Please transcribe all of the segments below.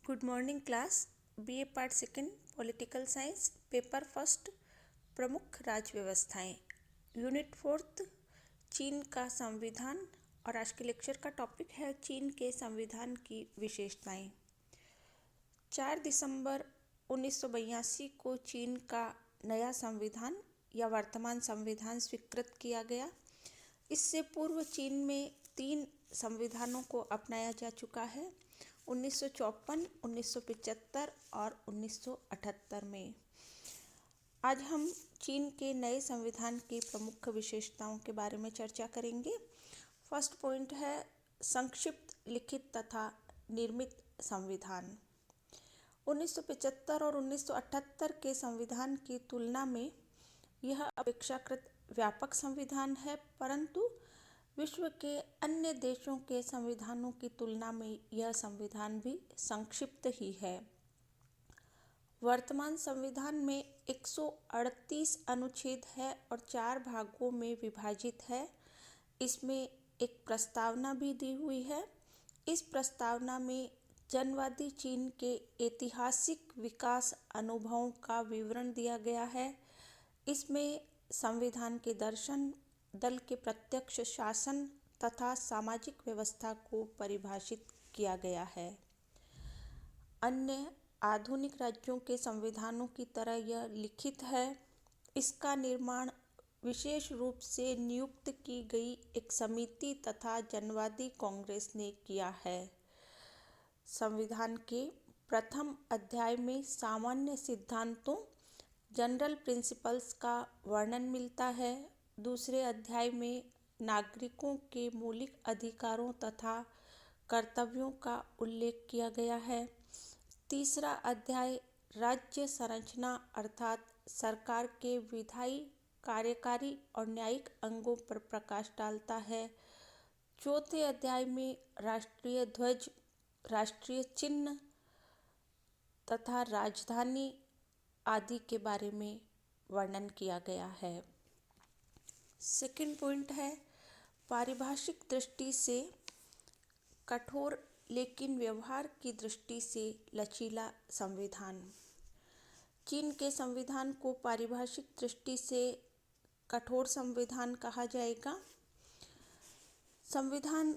Good morning class. BA part second political science paper first प्रमुख राज्य व्यवस्थाएं unit fourth चीन का संविधान। और आज के लेक्चर का टॉपिक है चीन के संविधान की विशेषताएं। 4 दिसंबर 1982 को चीन का नया संविधान या वर्तमान संविधान स्वीकृत किया गया। इससे पूर्व चीन में 3 संविधानों को अपनाया जा चुका है, 1954, 1975 और 1978 में। आज हम चीन के नए संविधान की प्रमुख विशेषताओं के बारे में चर्चा करेंगे। फर्स्ट पॉइंट है संक्षिप्त, लिखित तथा निर्मित संविधान। 1975 और 1978 के संविधान की तुलना में यह अपेक्षाकृत व्यापक संविधान है, परंतु विश्व के अन्य देशों के संविधानों की तुलना में यह संविधान भी संक्षिप्त ही है। वर्तमान संविधान में 138 अनुच्छेद है और 4 भागों में विभाजित है। इसमें एक प्रस्तावना भी दी हुई है। इस प्रस्तावना में जनवादी चीन के ऐतिहासिक विकास अनुभवों का विवरण दिया गया है। इसमें संविधान के दर्शन, दल के प्रत्यक्ष शासन तथा सामाजिक व्यवस्था को परिभाषित किया गया है। अन्य आधुनिक राज्यों के संविधानों की तरह यह लिखित है। इसका निर्माण विशेष रूप से नियुक्त की गई एक समिति तथा जनवादी कांग्रेस ने किया है। संविधान के प्रथम अध्याय में सामान्य सिद्धांतों जनरल प्रिंसिपल्स का वर्णन मिलता है। दूसरे अध्याय में नागरिकों के मौलिक अधिकारों तथा कर्तव्यों का उल्लेख किया गया है। तीसरा अध्याय राज्य संरचना अर्थात सरकार के विधायी, कार्यकारी और न्यायिक अंगों पर प्रकाश डालता है। चौथे अध्याय में राष्ट्रीय ध्वज, राष्ट्रीय चिन्ह तथा राजधानी आदि के बारे में वर्णन किया गया है। सेकंड पॉइंट है पारिभाषिक दृष्टि से कठोर लेकिन व्यवहार की दृष्टि से लचीला संविधान। चीन के संविधान को पारिभाषिक दृष्टि से कठोर संविधान कहा जाएगा। संविधान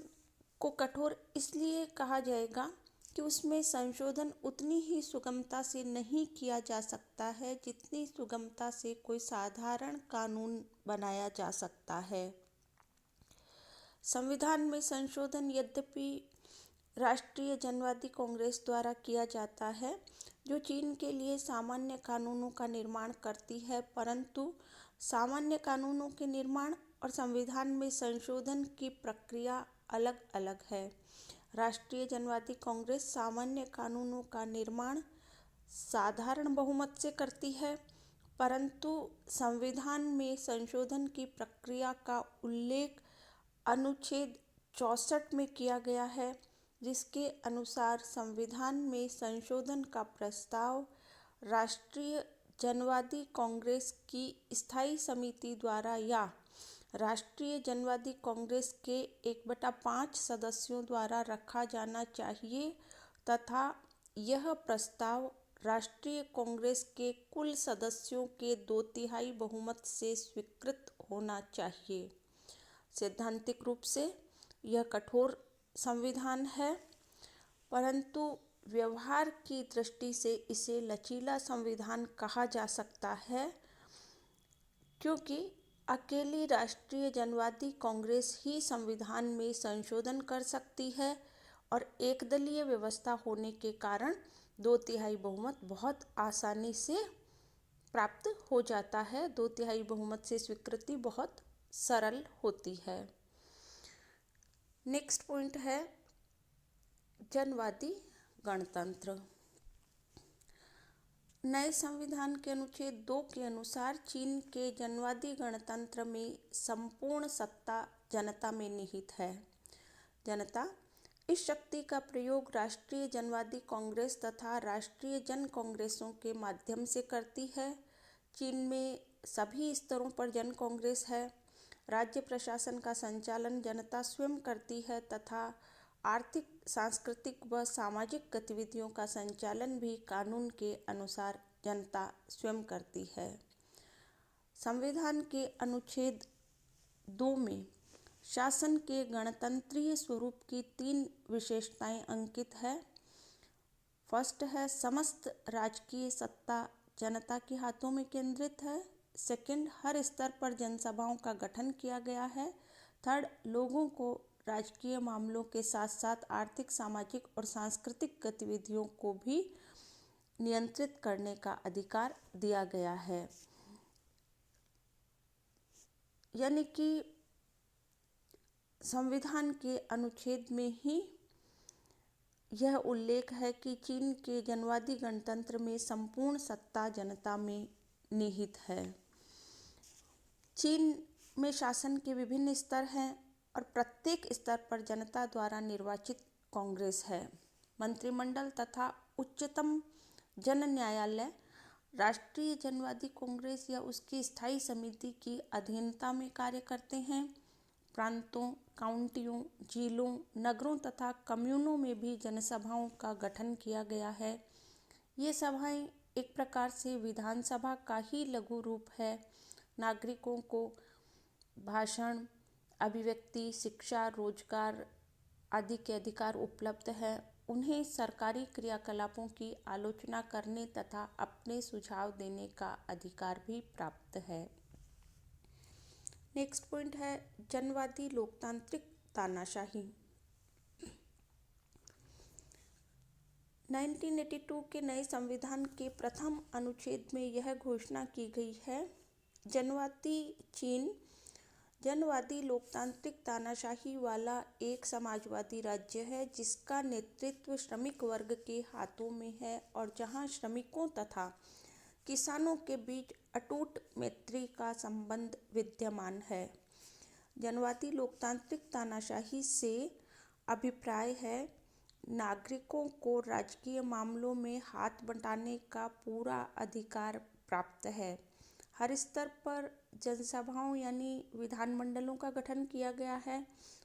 को कठोर इसलिए कहा जाएगा कि उसमें संशोधन उतनी ही सुगमता से नहीं किया जा सकता है जितनी सुगमता से कोई साधारण कानून बनाया जा सकता है। संविधान में संशोधन यद्यपि राष्ट्रीय जनवादी कांग्रेस द्वारा किया जाता है, जो चीन के लिए सामान्य कानूनों का निर्माण करती है, परंतु सामान्य कानूनों के निर्माण और संविधान में संशोधन की प्रक्रिया अलग अलग है। राष्ट्रीय जनवादी कांग्रेस सामान्य कानूनों का निर्माण साधारण बहुमत से करती है, परंतु संविधान में संशोधन की प्रक्रिया का उल्लेख अनुच्छेद 64 में किया गया है, जिसके अनुसार संविधान में संशोधन का प्रस्ताव राष्ट्रीय जनवादी कांग्रेस की स्थायी समिति द्वारा या राष्ट्रीय जनवादी कांग्रेस के 1/5 सदस्यों द्वारा रखा जाना चाहिए तथा यह प्रस्ताव राष्ट्रीय कांग्रेस के कुल सदस्यों के 2/3 बहुमत से स्वीकृत होना चाहिए। सैद्धांतिक रूप से यह कठोर संविधान है, परंतु व्यवहार की दृष्टि से इसे लचीला संविधान कहा जा सकता है, क्योंकि अकेली राष्ट्रीय जनवादी कांग्रेस ही संविधान में संशोधन कर सकती है और एकदलीय व्यवस्था होने के कारण 2/3 बहुमत बहुत आसानी से प्राप्त हो जाता है। 2/3 बहुमत से स्वीकृति बहुत सरल होती है। नेक्स्ट पॉइंट है जनवादी गणतंत्र। नए संविधान के अनुच्छेद 2 के अनुसार चीन के जनवादी गणतंत्र में संपूर्ण सत्ता जनता में निहित है। जनता इस शक्ति का प्रयोग राष्ट्रीय जनवादी कांग्रेस तथा राष्ट्रीय जन कांग्रेसों के माध्यम से करती है। चीन में सभी स्तरों पर जन कांग्रेस है। राज्य प्रशासन का संचालन जनता स्वयं करती है तथा आर्थिक, सांस्कृतिक व सामाजिक गतिविधियों का संचालन भी कानून के अनुसार जनता स्वयं करती है। संविधान के अनुच्छेद 2 में शासन के गणतंत्रीय स्वरूप की 3 विशेषताएं अंकित है। फर्स्ट है, समस्त राजकीय सत्ता जनता के हाथों में केंद्रित है। सेकंड, हर स्तर पर जनसभाओं का गठन किया गया है। थर्ड, लोगों को राजकीय मामलों के साथ साथ आर्थिक, सामाजिक और सांस्कृतिक गतिविधियों को भी नियंत्रित करने का अधिकार दिया गया है। यानी कि संविधान के अनुच्छेद में ही यह उल्लेख है कि चीन के जनवादी गणतंत्र में संपूर्ण सत्ता जनता में निहित है। चीन में शासन के विभिन्न स्तर हैं और प्रत्येक स्तर पर जनता द्वारा निर्वाचित कांग्रेस है। मंत्रिमंडल तथा उच्चतम जन न्यायालय राष्ट्रीय जनवादी कांग्रेस या उसकी स्थायी समिति की अधीनता में कार्य करते हैं। प्रांतों, काउंटियों, जिलों, नगरों तथा कम्यूनों में भी जनसभाओं का गठन किया गया है। ये सभाएं एक प्रकार से विधानसभा का ही लघु रूप है। नागरिकों को भाषण, अभिव्यक्ति, शिक्षा, रोजगार आदि के अधिकार उपलब्ध है। उन्हें सरकारी क्रियाकलापों की आलोचना करने तथा अपने सुझाव देने का अधिकार भी प्राप्त है। नेक्स्ट पॉइंट है जनवादी लोकतांत्रिक तानाशाही। 1982 के नए संविधान के प्रथम अनुच्छेद में यह घोषणा की गई है, जनवादी चीन जनवादी लोकतांत्रिक तानाशाही वाला एक समाजवादी राज्य है जिसका नेतृत्व श्रमिक वर्ग के हाथों में है और जहां श्रमिकों तथा किसानों के बीच अटूट मैत्री का संबंध विद्यमान है। जनवादी लोकतांत्रिक तानाशाही से अभिप्राय है नागरिकों को राजकीय मामलों में हाथ बंटाने का पूरा अधिकार प्राप्त है। हर स्तर पर जनसभाओं यानी विधानमंडलों का गठन किया गया है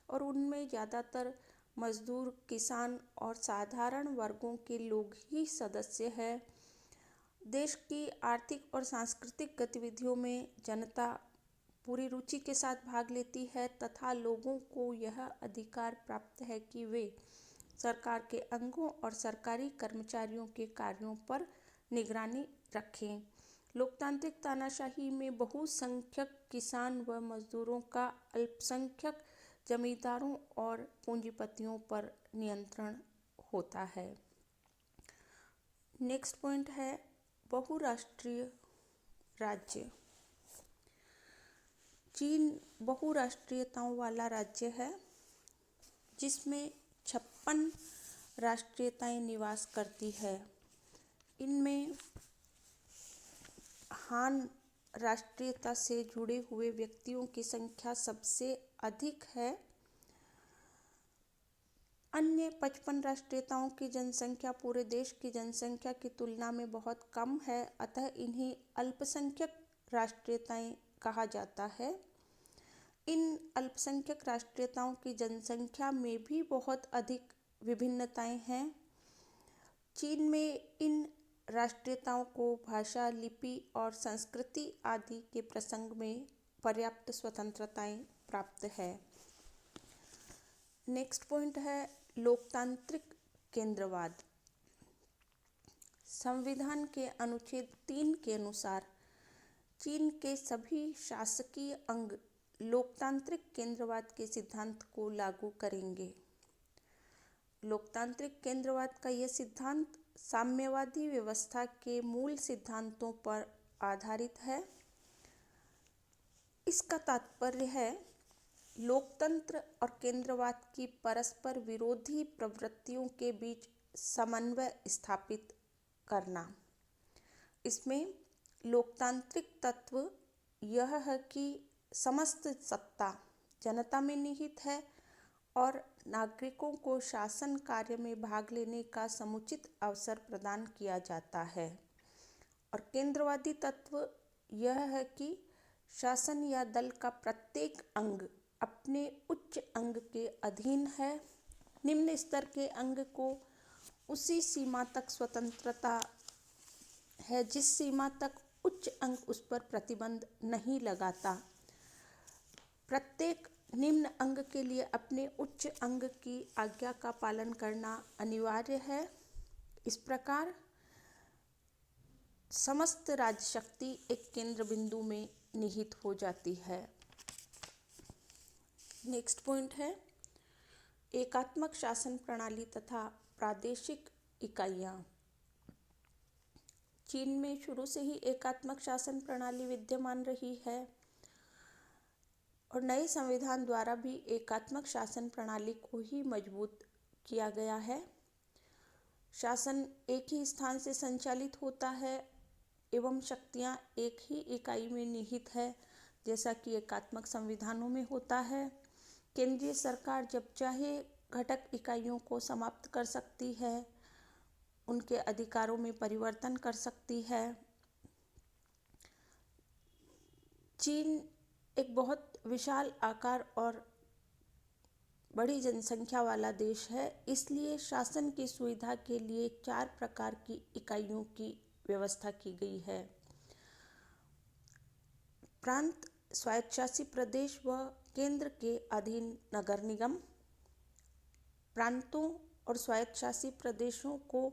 और उनमें ज़्यादातर मजदूर, किसान और साधारण वर्गों के लोग ही सदस्य हैं। देश की आर्थिक और सांस्कृतिक गतिविधियों में जनता पूरी रुचि के साथ भाग लेती है तथा लोगों को यह अधिकार प्राप्त है कि वे सरकार के अंगों और सरकारी कर्मचारियों के कार्यों पर निगरानी रखें। लोकतांत्रिक तानाशाही में बहुसंख्यक किसान व मजदूरों का अल्पसंख्यक जमींदारों और पूंजीपतियों पर नियंत्रण होता है। नेक्स्ट पॉइंट है बहुराष्ट्रीय राज्य। चीन बहुराष्ट्रीयताओं वाला राज्य है जिसमें 56 राष्ट्रीयताएं निवास करती है। इनमें हान राष्ट्रीयता से जुड़े हुए व्यक्तियों की संख्या सबसे अधिक है। अन्य 55 राष्ट्रीयताओं की जनसंख्या पूरे देश की जनसंख्या की तुलना में बहुत कम है, अतः इन्हें अल्पसंख्यक राष्ट्रीयताएं कहा जाता है। इन अल्पसंख्यक राष्ट्रीयताओं की जनसंख्या में भी बहुत अधिक विभिन्नताएं हैं। चीन में इन राष्ट्रीयताओं को भाषा, लिपि और संस्कृति आदि के प्रसंग में पर्याप्त स्वतंत्रताएं प्राप्त है। नेक्स्ट पॉइंट है लोकतांत्रिक केंद्रवाद। संविधान के अनुच्छेद 3 के अनुसार चीन के सभी शासकीय अंग लोकतांत्रिक केंद्रवाद के सिद्धांत को लागू करेंगे। लोकतांत्रिक केंद्रवाद का यह सिद्धांत साम्यवादी व्यवस्था के मूल सिद्धांतों पर आधारित है। इसका तात्पर्य है लोकतंत्र और केंद्रवाद की परस्पर विरोधी प्रवृत्तियों के बीच समन्वय स्थापित करना। इसमें लोकतांत्रिक तत्व यह है कि समस्त सत्ता जनता में निहित है और नागरिकों को शासन कार्य में भाग लेने का समुचित अवसर प्रदान किया जाता है। और केंद्रवादी तत्व यह है कि शासन या दल का प्रत्येक अंग अपने उच्च अंग के अधीन है निम्न स्तर के अंग को उसी सीमा तक स्वतंत्रता है जिस सीमा तक उच्च अंग उस पर प्रतिबंध नहीं लगाता। प्रत्येक निम्न अंग के लिए अपने उच्च अंग की आज्ञा का पालन करना अनिवार्य है। इस प्रकार समस्त राज्य शक्ति एक केंद्र बिंदु में निहित हो जाती है। नेक्स्ट पॉइंट है एकात्मक शासन प्रणाली तथा प्रादेशिक इकाइयाँ। चीन में शुरू से ही एकात्मक शासन प्रणाली विद्यमान रही है और नए संविधान द्वारा भी एकात्मक शासन प्रणाली को ही मजबूत किया गया है। शासन एक ही स्थान से संचालित होता है एवं शक्तियाँ एक ही इकाई में निहित है, जैसा कि एकात्मक संविधानों में होता है। केंद्रीय सरकार जब चाहे घटक इकाइयों को समाप्त कर सकती है, उनके अधिकारों में परिवर्तन कर सकती है। चीन एक बहुत विशाल आकार और बड़ी जनसंख्या वाला देश है, इसलिए शासन की सुविधा के लिए 4 प्रकार की इकाइयों की व्यवस्था की गई है। प्रांत, स्वायत्तशासी प्रदेश व केंद्र के अधीन नगर निगम। प्रांतों और स्वायत्तशासी प्रदेशों को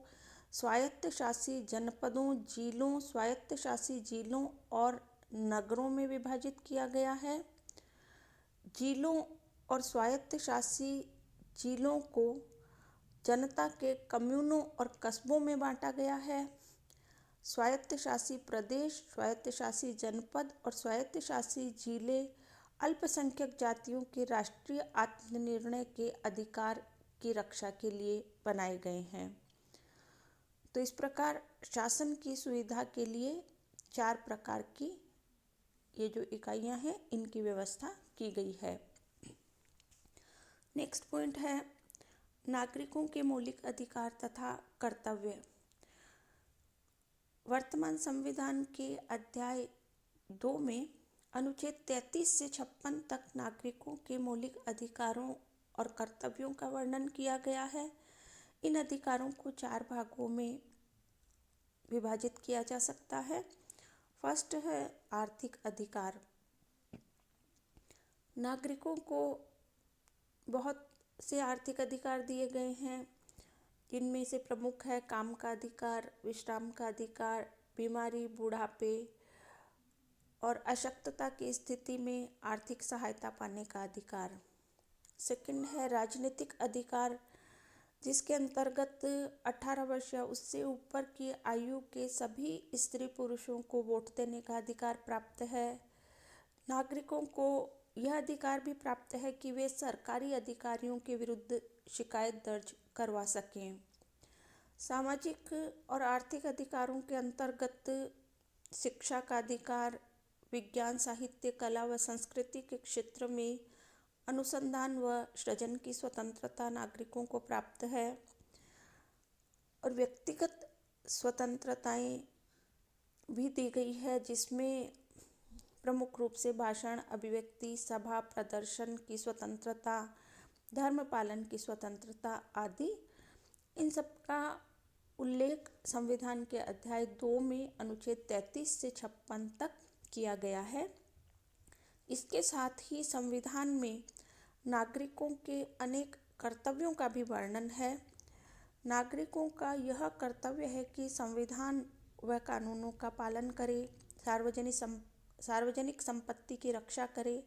स्वायत्तशासी जनपदों, जिलों, स्वायत्तशासी जिलों और नगरों में विभाजित किया गया है। जिलों और स्वायत्तशासी जिलों को जनता के कम्यूनों और कस्बों में बांटा गया है। स्वायत्तशासी प्रदेश, स्वायत्तशासी जनपद और स्वायत्तशासी जिले अल्पसंख्यक जातियों के राष्ट्रीय आत्मनिर्णय के अधिकार की रक्षा के लिए बनाए गए हैं। तो इस प्रकार शासन की सुविधा के लिए 4 प्रकार की ये जो इकाइयां हैं, इनकी व्यवस्था की गई है। नेक्स्ट पॉइंट है नागरिकों के मौलिक अधिकार तथा कर्तव्य। वर्तमान संविधान के अध्याय 2 में अनुच्छेद 33 से 56 तक नागरिकों के मौलिक अधिकारों और कर्तव्यों का वर्णन किया गया है। इन अधिकारों को 4 भागों में विभाजित किया जा सकता है। फर्स्ट है आर्थिक अधिकार। नागरिकों को बहुत से आर्थिक अधिकार दिए गए हैं, जिनमें से प्रमुख है काम का अधिकार, विश्राम का अधिकार, बीमारी, बुढ़ापे और अशक्तता की स्थिति में आर्थिक सहायता पाने का अधिकार। सेकंड है राजनीतिक अधिकार, जिसके अंतर्गत 18 वर्ष या उससे ऊपर की आयु के सभी स्त्री पुरुषों को वोट देने का अधिकार प्राप्त है। नागरिकों को यह अधिकार भी प्राप्त है कि वे सरकारी अधिकारियों के विरुद्ध शिकायत दर्ज करवा सकें। सामाजिक और आर्थिक अधिकारों के अंतर्गत शिक्षा का अधिकार, विज्ञान, साहित्य, कला व संस्कृति के क्षेत्र में अनुसंधान व सृजन की स्वतंत्रता नागरिकों को प्राप्त है और व्यक्तिगत स्वतंत्रताएं भी दी गई है, जिसमें प्रमुख रूप से भाषण, अभिव्यक्ति, सभा, प्रदर्शन की स्वतंत्रता, धर्म पालन की स्वतंत्रता आदि। इन सब का उल्लेख संविधान के अध्याय 2 में अनुच्छेद 33 से 56 तक किया गया है। इसके साथ ही संविधान में नागरिकों के अनेक कर्तव्यों का भी वर्णन है। नागरिकों का यह कर्तव्य है कि संविधान व कानूनों का पालन करे, सार्वजनिक संपत्ति की रक्षा करे,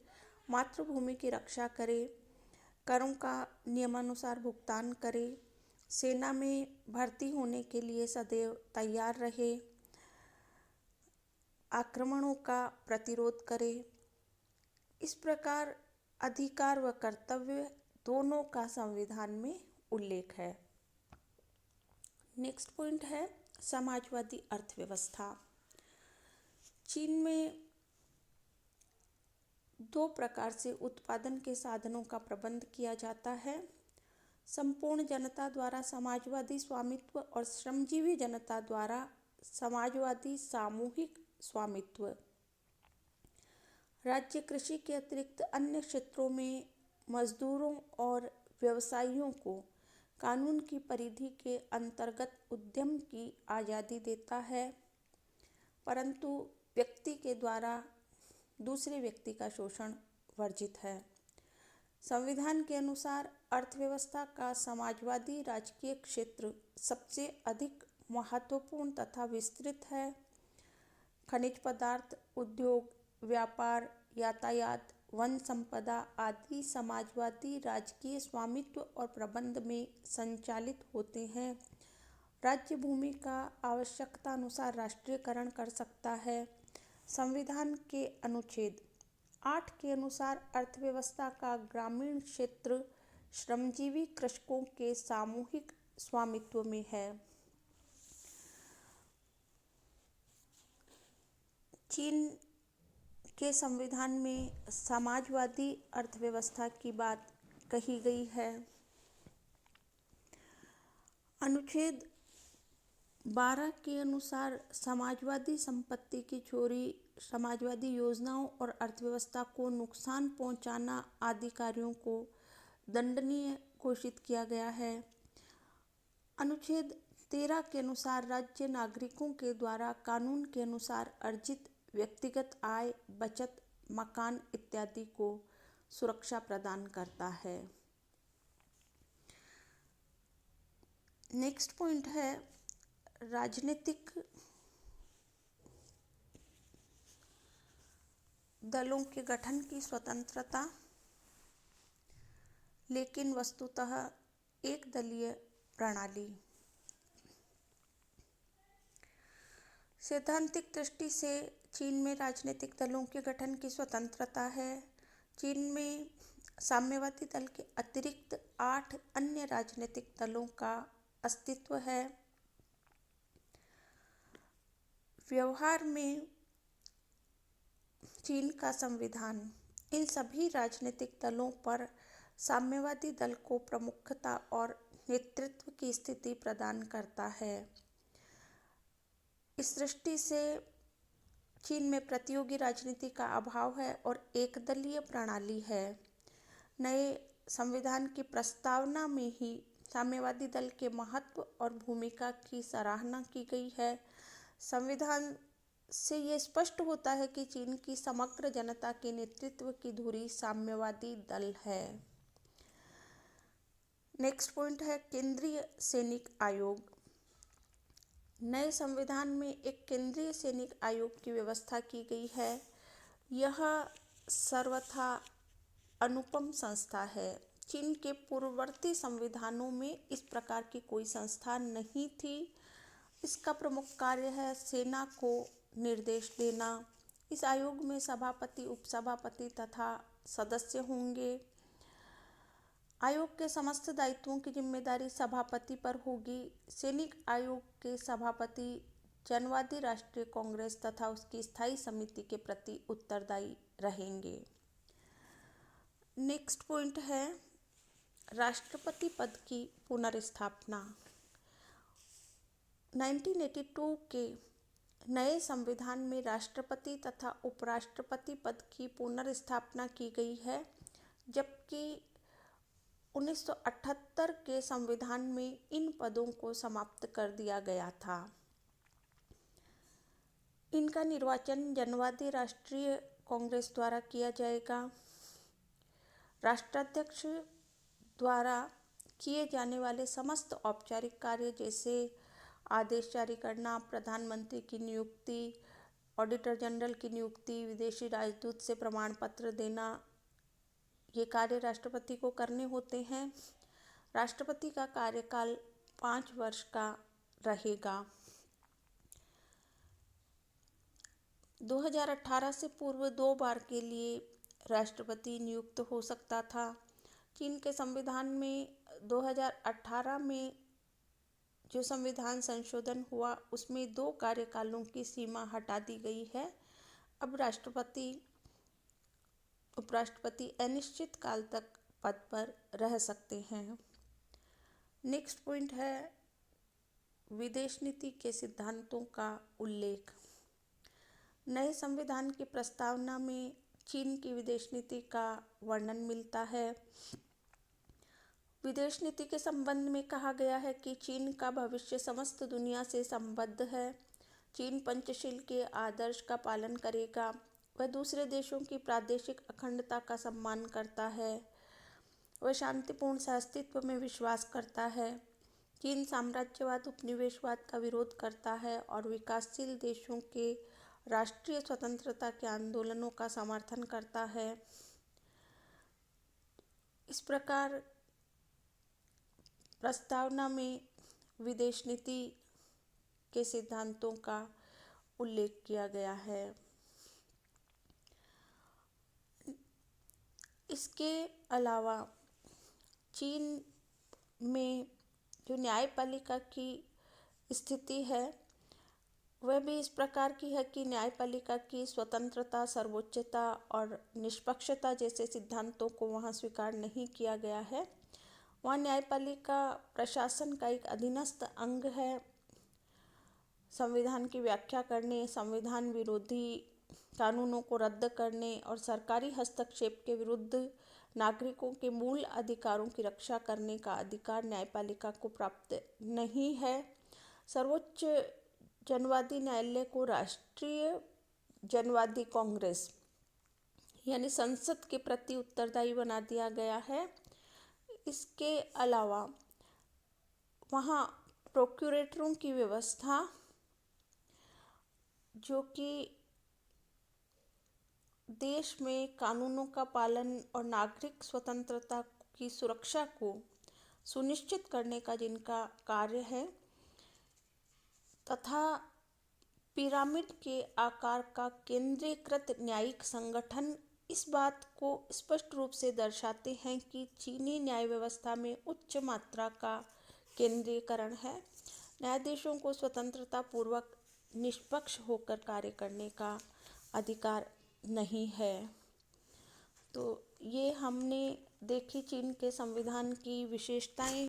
मातृभूमि की रक्षा करे, करों का नियमानुसार भुगतान करे, सेना में भर्ती होने के लिए सदैव तैयार रहे, आक्रमणों का प्रतिरोध करे। इस प्रकार अधिकार व कर्तव्य दोनों का संविधान में उल्लेख है। नेक्स्ट पॉइंट है समाजवादी अर्थव्यवस्था। चीन में 2 प्रकार से उत्पादन के साधनों का प्रबंध किया जाता है। संपूर्ण जनता द्वारा समाजवादी स्वामित्व और श्रमजीवी जनता द्वारा समाजवादी सामूहिक स्वामित्व। राज्य कृषि के अतिरिक्त अन्य क्षेत्रों में मजदूरों और व्यवसायियों को कानून की परिधि के अंतर्गत उद्यम की आज़ादी देता है, परंतु व्यक्ति के द्वारा दूसरे व्यक्ति का शोषण वर्जित है। संविधान के अनुसार अर्थव्यवस्था का समाजवादी राजकीय क्षेत्र सबसे अधिक महत्वपूर्ण तथा विस्तृत है। खनिज पदार्थ, उद्योग, व्यापार, यातायात, वन संपदा आदि समाजवादी राजकीय स्वामित्व और प्रबंध में संचालित होते हैं। राज्य भूमि का आवश्यकता अनुसार राष्ट्रीयकरण कर सकता है। संविधान के अनुच्छेद 8 के अनुसार अर्थव्यवस्था का ग्रामीण क्षेत्र श्रमजीवी कृषकों के सामूहिक स्वामित्व में है। चीन के संविधान में समाजवादी अर्थव्यवस्था की बात कही गई है। अनुच्छेद 12 के अनुसार समाजवादी संपत्ति की चोरी, समाजवादी योजनाओं और अर्थव्यवस्था को नुकसान पहुंचाना आदि कार्यों को दंडनीय घोषित किया गया है। अनुच्छेद 13 के अनुसार राज्य नागरिकों के द्वारा कानून के अनुसार अर्जित व्यक्तिगत आय, बचत, मकान इत्यादि को सुरक्षा प्रदान करता है। नेक्स्ट पॉइंट है राजनीतिक दलों के गठन की स्वतंत्रता, लेकिन वस्तुतः एक दलीय प्रणाली। सैद्धांतिक दृष्टि से चीन में राजनीतिक दलों के गठन की स्वतंत्रता है। चीन में साम्यवादी दल के अतिरिक्त 8 अन्य राजनीतिक दलों का अस्तित्व है। व्यवहार में चीन का संविधान इन सभी राजनीतिक दलों पर साम्यवादी दल को प्रमुखता और नेतृत्व की स्थिति प्रदान करता है। इस दृष्टि से चीन में प्रतियोगी राजनीति का अभाव है और एकदलीय प्रणाली है। नए संविधान की प्रस्तावना में ही साम्यवादी दल के महत्व और भूमिका की सराहना की गई है। संविधान से ये स्पष्ट होता है कि चीन की समग्र जनता के नेतृत्व की धुरी साम्यवादी दल है। नेक्स्ट पॉइंट है केंद्रीय सैनिक आयोग। नए संविधान में एक केंद्रीय सैनिक आयोग की व्यवस्था की गई है। यह सर्वथा अनुपम संस्था है। चीन के पूर्ववर्ती संविधानों में इस प्रकार की कोई संस्था नहीं थी। इसका प्रमुख कार्य है सेना को निर्देश देना। इस आयोग में सभापति, उपसभापति तथा सदस्य होंगे। आयोग के समस्त दायित्वों की जिम्मेदारी सभापति पर होगी। सैनिक आयोग के सभापति जनवादी राष्ट्रीय कांग्रेस तथा उसकी स्थायी समिति के प्रति उत्तरदायी रहेंगे। नेक्स्ट पॉइंट है राष्ट्रपति पद की पुनर्स्थापना। 1982 के नए संविधान में राष्ट्रपति तथा उपराष्ट्रपति पद की पुनर्स्थापना की गई है, जबकि 1978 के संविधान में इन पदों को समाप्त कर दिया गया था। इनका निर्वाचन जनवादी राष्ट्रीय कांग्रेस द्वारा किया जाएगा। राष्ट्राध्यक्ष द्वारा किए जाने वाले समस्त औपचारिक कार्य जैसे आदेश जारी करना, प्रधानमंत्री की नियुक्ति, ऑडिटर जनरल की नियुक्ति, विदेशी राजदूत से प्रमाण पत्र देना, ये कार्य राष्ट्रपति को करने होते हैं। राष्ट्रपति का कार्यकाल 5 वर्ष का रहेगा। 2018 से पूर्व 2 बार के लिए राष्ट्रपति नियुक्त हो सकता था। चीन के संविधान में 2018 में जो संविधान संशोधन हुआ उसमें 2 कार्यकालों की सीमा हटा दी गई है। अब राष्ट्रपति, उपराष्ट्रपति अनिश्चित काल तक पद पर रह सकते हैं। नेक्स्ट पॉइंट है विदेश नीति के सिद्धांतों का उल्लेख। नए संविधान की प्रस्तावना में चीन की विदेश नीति का वर्णन मिलता है। विदेश नीति के संबंध में कहा गया है कि चीन का भविष्य समस्त दुनिया से संबद्ध है। चीन पंचशील के आदर्श का पालन करेगा। वह दूसरे देशों की प्रादेशिक अखंडता का सम्मान करता है। वह शांतिपूर्ण सहअस्तित्व में विश्वास करता है। चीन साम्राज्यवाद उपनिवेशवाद का विरोध करता है और विकासशील देशों के राष्ट्रीय स्वतंत्रता के आंदोलनों का समर्थन करता है। इस प्रकार प्रस्तावना में विदेश नीति के सिद्धांतों का उल्लेख किया गया है। इसके अलावा चीन में जो न्यायपालिका की स्थिति है वह भी इस प्रकार की है कि न्यायपालिका की स्वतंत्रता, सर्वोच्चता और निष्पक्षता जैसे सिद्धांतों को वहाँ स्वीकार नहीं किया गया है। वहाँ न्यायपालिका प्रशासन का एक अधीनस्थ अंग है। संविधान की व्याख्या करने, संविधान विरोधी कानूनों को रद्द करने और सरकारी हस्तक्षेप के विरुद्ध नागरिकों के मूल अधिकारों की रक्षा करने का अधिकार न्यायपालिका को प्राप्त नहीं है। सर्वोच्च जनवादी न्यायालय को राष्ट्रीय जनवादी कांग्रेस यानी संसद के प्रति उत्तरदायी बना दिया गया है। इसके अलावा वहाँ प्रोक्यूरेटरों की व्यवस्था, जो कि देश में कानूनों का पालन और नागरिक स्वतंत्रता की सुरक्षा को सुनिश्चित करने का जिनका कार्य है, तथा पिरामिड के आकार का केंद्रीकृत न्यायिक संगठन इस बात को स्पष्ट रूप से दर्शाते हैं कि चीनी न्याय व्यवस्था में उच्च मात्रा का केंद्रीकरण है। न्यायाधीशों को स्वतंत्रता पूर्वक निष्पक्ष होकर कार्य करने का अधिकार नहीं है। तो ये हमने देखी चीन के संविधान की विशेषताएं।